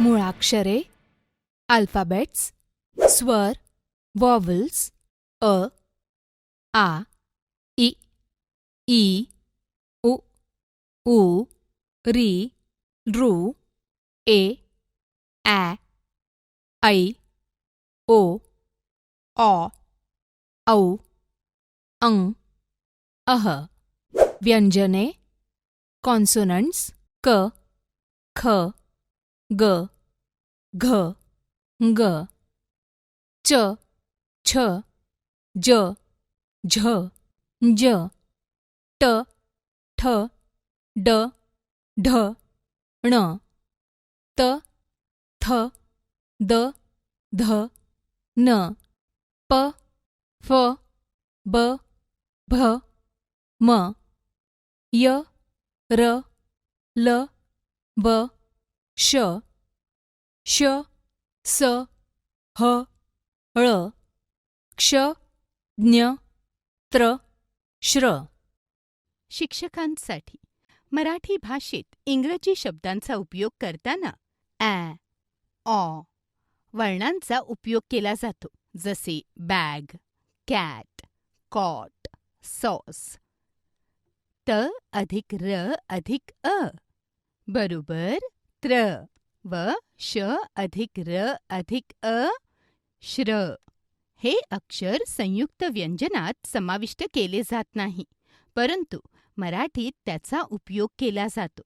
मुळाक्षरे, alphabets, स्वर, vowels, अ, आ, इ, E, उ, ऊ, री, ऋ, ए, ॲ, ऐ, ओ, ऑ, औ, अं, अह. व्यंजने, कॉन्सोनंट्स, क, ख, ग, घ, ग, च, छ, ज, झ, ज, ट, ठ, ड, ढ, ण, त, थ, द, ध, न, प, फ, ब, भ, म, य, र, ल, व, श, श, स, ह, ळ, क्ष, ज्ञ, त्र, श्र. शिक्षकांसाठी मराठी भाषेत इंग्रजी शब्दांचा उपयोग करताना ॲ, ऑ वळणांचा उपयोग केला जातो, जसे बॅग, कॅट, कॉट, सॉस. त अधिक र अधिक अ बरोबर त्र व श अधिक र अधिक अ श्र. हे अक्षर संयुक्त व्यंजनात समाविष्ट केले जात नाही, परंतु मराठीत त्याचा उपयोग केला जातो.